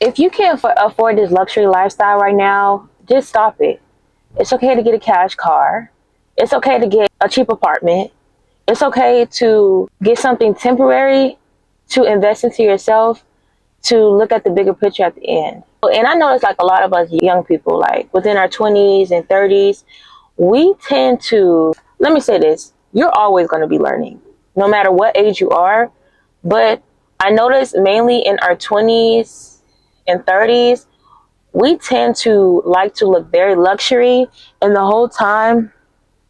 if you can't afford this luxury lifestyle right now, just stop it. It's okay to get a cash car. It's okay to get a cheap apartment. It's okay to get something temporary, to invest into yourself, to look at the bigger picture at the end. And I notice like a lot of us young people, like within our 20s and 30s, we tend to, let me say this, you're always going to be learning, no matter what age you are. But I notice mainly in our 20s and 30s, we tend to like to look very luxury, and the whole time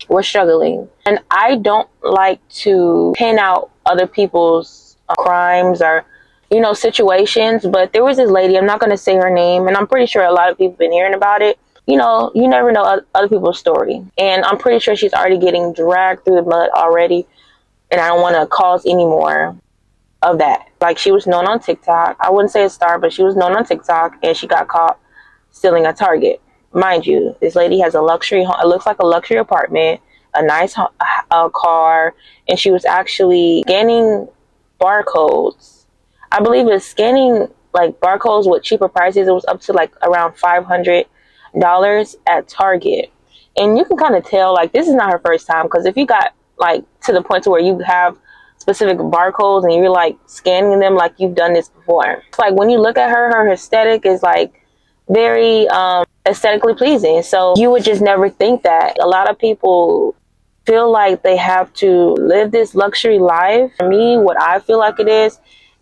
we're struggling. And I don't like to pin out other people's crimes or, situations. But there was this lady, I'm not going to say her name, and I'm pretty sure a lot of people have been hearing about it. You never know other people's story. And I'm pretty sure she's already getting dragged through the mud already. And I don't want to cause any more of that. Like, she was known on TikTok. I wouldn't say a star, but she was known on TikTok, and she got caught stealing a Target. Mind you, this lady has a luxury home. It looks like a luxury apartment, a nice car, and she was actually scanning barcodes. I believe it's scanning like barcodes with cheaper prices. It was up to like around $500 at Target. And you can kind of tell like this is not her first time, because if you got like to the point to where you have specific barcodes and you're like scanning them, like you've done this before. It's like when you look at her aesthetic is like very aesthetically pleasing. So you would just never think that. A lot of people feel like they have to live this luxury life. For me, what I feel like it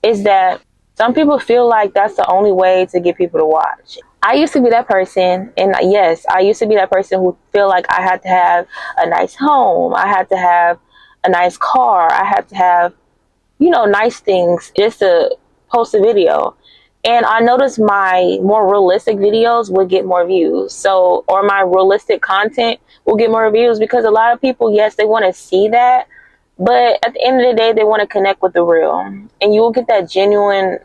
is that some people feel like that's the only way to get people to watch. I used to be that person, and yes, I used to be that person who feel like I had to have a nice home, I had to have a nice car, I had to have, nice things just to post a video. And I noticed my more realistic videos would get more views. Or my realistic content will get more views, because a lot of people, yes, they want to see that. But at the end of the day, they want to connect with the real. And you will get that genuine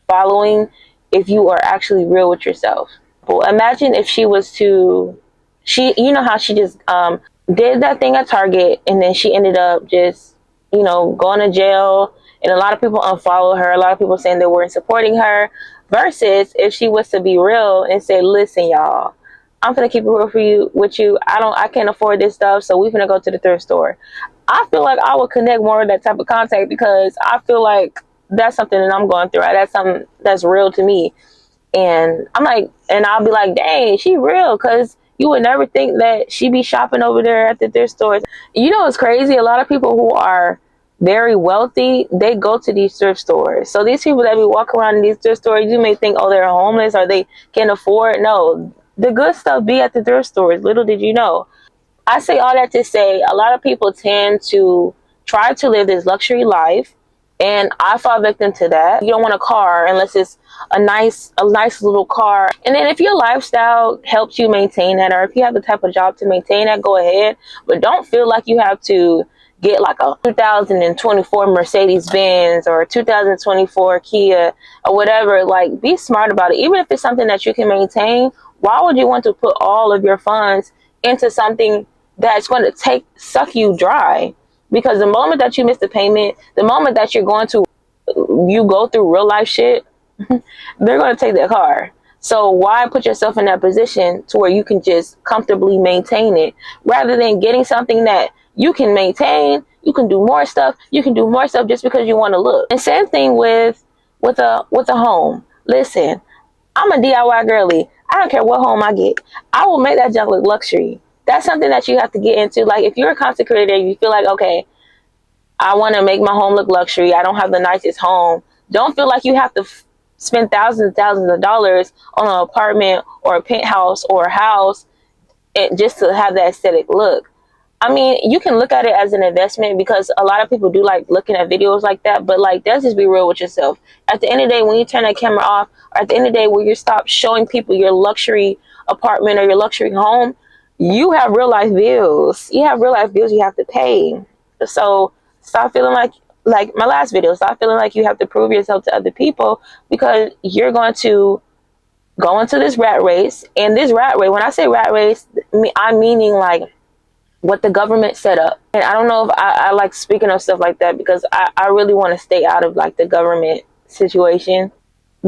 following if you are actually real with yourself. Well, imagine if she was to, how she just did that thing at Target, and then she ended up just, going to jail. And a lot of people unfollow her. A lot of people saying they weren't supporting her. Versus if she was to be real and say, listen, y'all, I'm gonna keep it real with you. I can't afford this stuff, so we're gonna go to the thrift store. I feel like I would connect more with that type of contact, because I feel like that's something that I'm going through. Right? That's something that's real to me. And I'm like, and I'll be like, dang, she real, because you would never think that she be shopping over there at the thrift stores. It's crazy. A lot of people who are very wealthy, they go to these thrift stores. So these people that be walking around in these thrift stores, you may think, oh, they're homeless or they can't afford. No, the good stuff be at the thrift stores. Little did you know. I say all that to say a lot of people tend to try to live this luxury life, and I fall victim to that. You don't want a car unless it's a nice little car. And then if your lifestyle helps you maintain that, or if you have the type of job to maintain that, go ahead. But don't feel like you have to get like a 2024 Mercedes-Benz or a 2024 Kia or whatever. Like, be smart about it. Even if it's something that you can maintain, why would you want to put all of your funds into something that's going to suck you dry? Because the moment that you miss the payment, the moment that you go through real life shit, they're going to take that car. So why put yourself in that position to where you can just comfortably maintain it, rather than getting something that you can maintain, you can do more stuff, just because you want to look. And same thing with a home. Listen, I'm a DIY girly. I don't care what home I get. I will make that junk look luxury. That's something that you have to get into. Like, if you're a content creator, you feel like, okay, I want to make my home look luxury. I don't have the nicest home. Don't feel like you have to spend thousands and thousands of dollars on an apartment or a penthouse or a house just to have that aesthetic look. I mean, you can look at it as an investment, because a lot of people do like looking at videos like that. But like, let's just be real with yourself. At the end of the day, when you turn that camera off, or at the end of the day, when you stop showing people your luxury apartment or your luxury home, you have real life bills. You have to pay. So stop feeling like my last video, stop feeling like you have to prove yourself to other people, because you're going to go into this rat race. And this rat race, when I say rat race, I'm meaning like what the government set up. And I don't know if I like speaking of stuff like that, because I really want to stay out of like the government situation.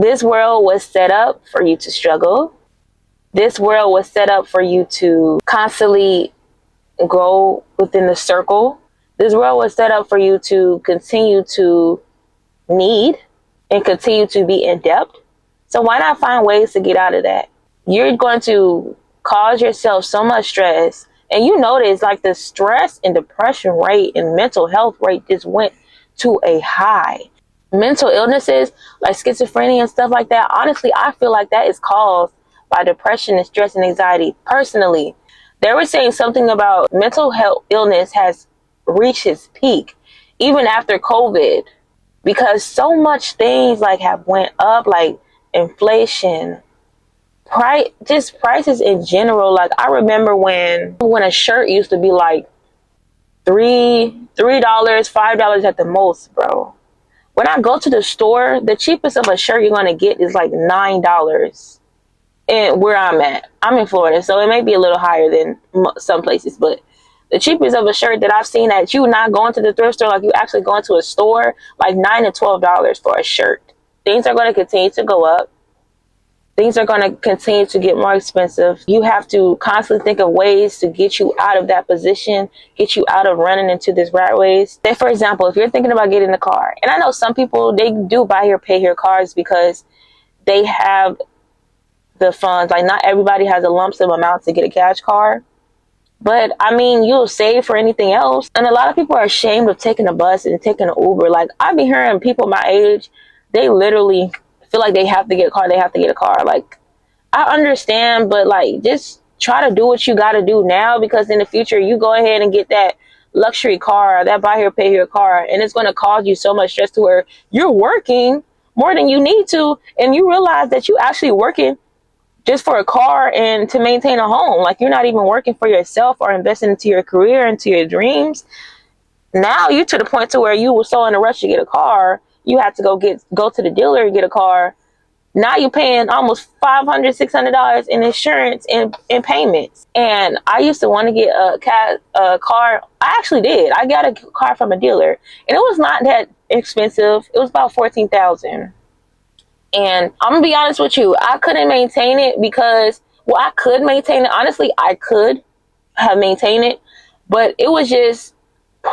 This world was set up for you to struggle. This world was set up for you to constantly grow within the circle. This world was set up for you to continue to need and continue to be in debt. So why not find ways to get out of that? You're going to cause yourself so much stress. And you notice like the stress and depression rate and mental health rate just went to a high. Mental illnesses like schizophrenia and stuff like that, honestly, I feel like that is caused by depression and stress and anxiety. Personally, they were saying something about mental health illness has reached its peak even after COVID, because so much things like have went up, like inflation, prices in general. Like I remember when a shirt used to be like $3, $5 at the most, bro. When I go to the store, the cheapest of a shirt you're gonna get is like $9. And where I'm in Florida, so it may be a little higher than some places, but the cheapest of a shirt that I've seen, that you not going to the thrift store, like you actually going to a store, like $9 to $12 for a shirt. Things are going to continue to go up. Things are going to continue to get more expensive. You have to constantly think of ways to get you out of that position, get you out of running into this rat race. Say, for example, if you're thinking about getting a car, and I know some people, they do buy here, pay here cars because they have the funds. Like not everybody has a lump sum amount to get a cash car. But I mean, you'll save for anything else. And a lot of people are ashamed of taking a bus and taking an Uber. Like I've been hearing people my age, they literally feel like they have to get a car. They have to get a car. Like I understand, but like just try to do what you got to do now, because in the future you go ahead and get that luxury car, that buy here, pay here car, and it's going to cause you so much stress to where you're working more than you need to, and you realize that you actually working just for a car and to maintain a home. Like you're not even working for yourself or investing into your career, into your dreams. Now you're to the point to where you were so in a rush to get a car, you had to go to the dealer and get a car. Now you're paying almost $500, $600 in insurance and payments. And I used to want to get a car. I actually did. I got a car from a dealer, and it was not that expensive. It was about $14,000. And I'm gonna be honest with you, I couldn't maintain it because, well, I could maintain it. Honestly, I could have maintained it, but it was just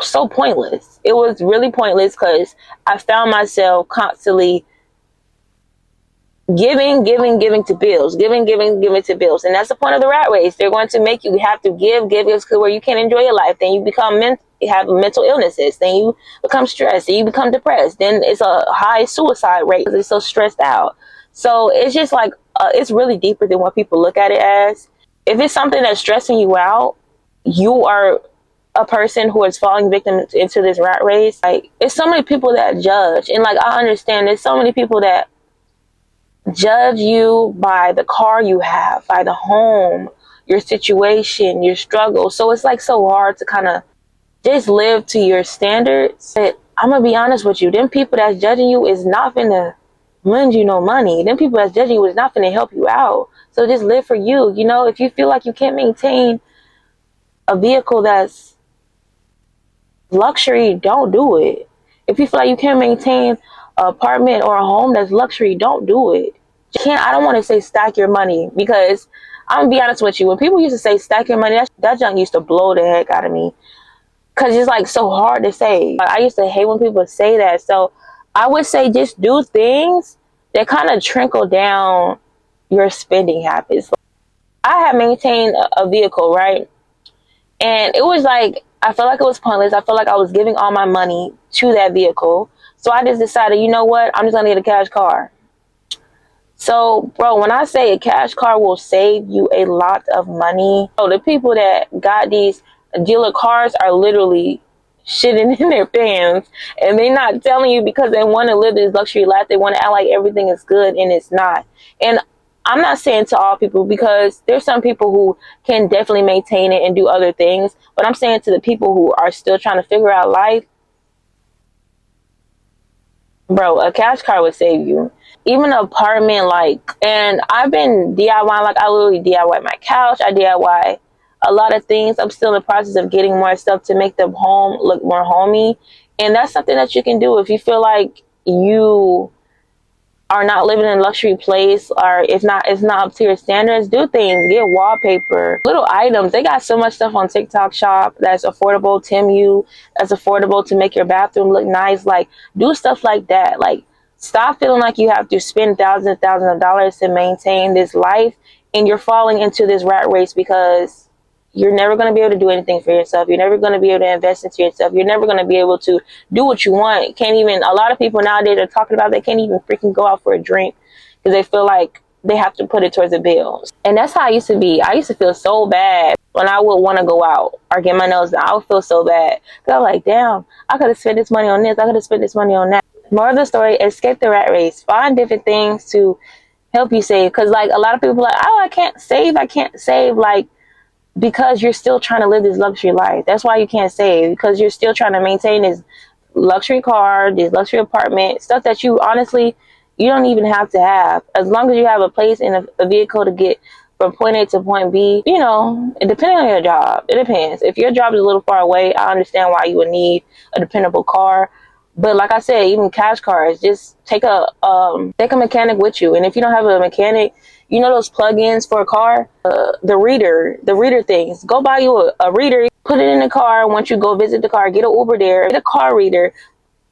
so pointless. It was really pointless because I found myself constantly giving to bills, giving to bills. And that's the point of the rat race. They're going to make you have to give to where you can't enjoy your life. Then you become have mental illnesses. Then you become stressed. Then you become depressed. Then it's a high suicide rate because it's so stressed out. So it's just like, it's really deeper than what people look at it as. If it's something that's stressing you out, you are a person who is falling victim into this rat race. Like, it's so many people that judge. And like, I understand there's so many people that judge you by the car you have, by the home, your situation, your struggle. So it's like so hard to kind of just live to your standards. But I'm gonna be honest with you, them people that's judging you is not finna lend you no money. Them people that's judging you is not finna help you out. So just live for you. You know, if you feel like you can't maintain a vehicle that's luxury, don't do it. If you feel like you can't maintain an apartment or a home that's luxury, don't do it. I don't want to say stack your money, because I'm gonna be honest with you, when people used to say stack your money, that junk used to blow the heck out of me, because it's like so hard to say. I used to hate when people say that. So I would say just do things that kind of trickle down your spending habits. I have maintained a vehicle, right? And it was like, I felt like it was pointless. I felt like I was giving all my money to that vehicle. So I just decided, you know what? I'm just going to get a cash car. So, bro, when I say a cash car will save you a lot of money, so the people that got these dealer cars are literally shitting in their pants, and they're not telling you because they want to live this luxury life. They want to act like everything is good, and it's not. And I'm not saying to all people, because there's some people who can definitely maintain it and do other things, but I'm saying to the people who are still trying to figure out life, bro, a cash car would save you. Even an apartment, like, and I've been DIY, like I literally DIY my couch, I DIY a lot of things. I'm still in the process of getting more stuff to make the home look more homey. And that's something that you can do if you feel like you are not living in a luxury place, or if not, it's not up to your standards, do things. Get wallpaper, little items. They got so much stuff on TikTok Shop that's affordable. Temu, that's affordable to make your bathroom look nice. Like, do stuff like that. Like, stop feeling like you have to spend thousands and thousands of dollars to maintain this life, and you're falling into this rat race because you're never going to be able to do anything for yourself. You're never going to be able to invest into yourself. You're never going to be able to do what you want. Can't even, a lot of people nowadays are talking about they can't even freaking go out for a drink because they feel like they have to put it towards the bills. And that's how I used to be. I used to feel so bad when I would want to go out or get my nails done. I would feel so bad. Because I was like, damn, I could have spent this money on this. I could have spent this money on that. More of the story, escape the rat race. Find different things to help you save. Because like a lot of people are like, oh, I can't save. Like, because you're still trying to live this luxury life. That's why you can't save, because you're still trying to maintain this luxury car, this luxury apartment, stuff that you honestly, you don't even have to have. As long as you have a place and a vehicle to get from point A to point B, you know, depending on your job, it depends. If your job is a little far away, I understand why you would need a dependable car. But like I said, even cash cars, just take a mechanic with you. And if you don't have a mechanic, you know those plug-ins for a car, the reader things. Go buy you a reader, put it in the car. Once you go visit the car, get an Uber there, get a car reader,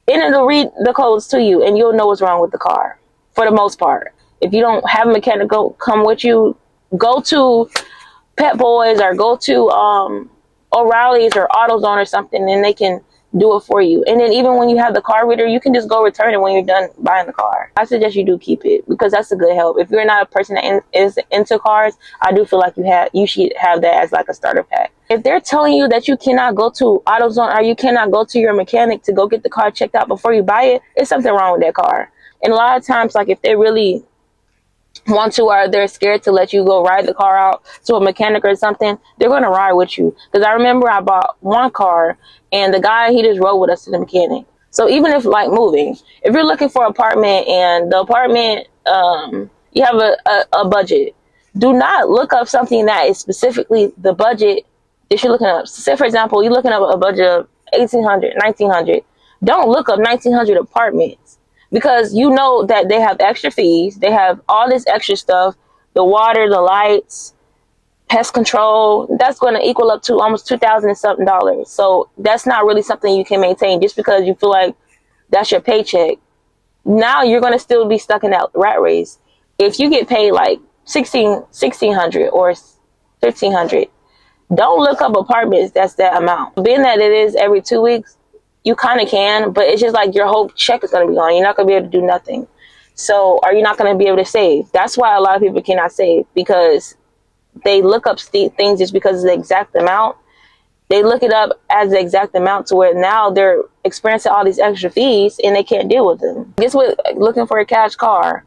and it'll read the codes to you, and you'll know what's wrong with the car for the most part. If you don't have a mechanic come with you, go to Pet Boys or go to O'Reilly's or AutoZone or something, and they can do it for you. And then even when you have the car reader, you can just go return it when you're done buying the car. I suggest you do keep it because that's a good help. If you're not a person that is into cars, I do feel like you should have that as like a starter pack. If they're telling you that you cannot go to AutoZone or you cannot go to your mechanic to go get the car checked out before you buy it, it's something wrong with that car. And a lot of times, like if they really want to, or they're scared to let you go ride the car out to a mechanic or something, they're going to ride with you. Because I remember I bought one car and the guy, he just rode with us to the mechanic. So even if like moving, if you're looking for an apartment and the apartment, you have a budget, do not look up something that is specifically the budget that you're looking up. Say for example, you're looking up a budget of 1,800, 1,900. Don't look up 1,900 apartments, because you know that they have extra fees. They have all this extra stuff, the water, the lights, pest control. That's going to equal up to almost $2,000 and something dollars. So that's not really something you can maintain just because you feel like that's your paycheck. Now you're going to still be stuck in that rat race. If you get paid like $1,600 or $1,500, don't look up apartments that's that amount. Being that it is every 2 weeks, you kind of can, but it's just like your whole check is going to be gone. You're not going to be able to do nothing. So, are you not going to be able to save? That's why a lot of people cannot save, because they look up things just because of the exact amount. They look it up as the exact amount to where now they're experiencing all these extra fees and they can't deal with them. Just with looking for a cash car,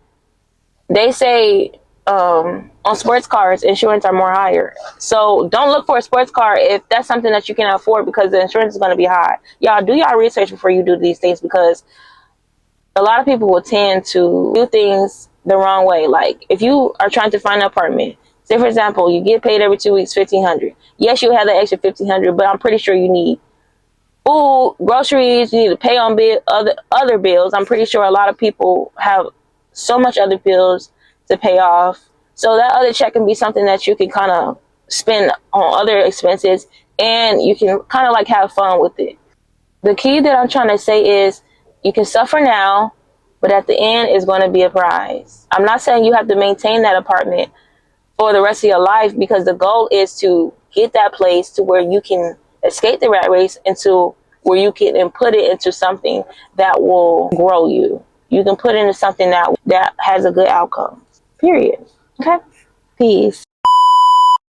they say on sports cars, insurance are more higher. So don't look for a sports car if that's something that you can afford, because the insurance is going to be high. Y'all do y'all research before you do these things, because a lot of people will tend to do things the wrong way. Like if you are trying to find an apartment, say for example, you get paid every 2 weeks, $1,500. Yes, you have the extra $1,500, but I'm pretty sure you need food, groceries, you need to pay on other bills. I'm pretty sure a lot of people have so much other bills to pay off. So that other check can be something that you can kind of spend on other expenses, and you can kind of like have fun with it. The key that I'm trying to say is you can suffer now, but at the end is going to be a prize. I'm not saying you have to maintain that apartment for the rest of your life, because the goal is to get that place to where you can escape the rat race into where you can put it into something that will grow you. You can put it into something that has a good outcome. Period. Okay? Peace.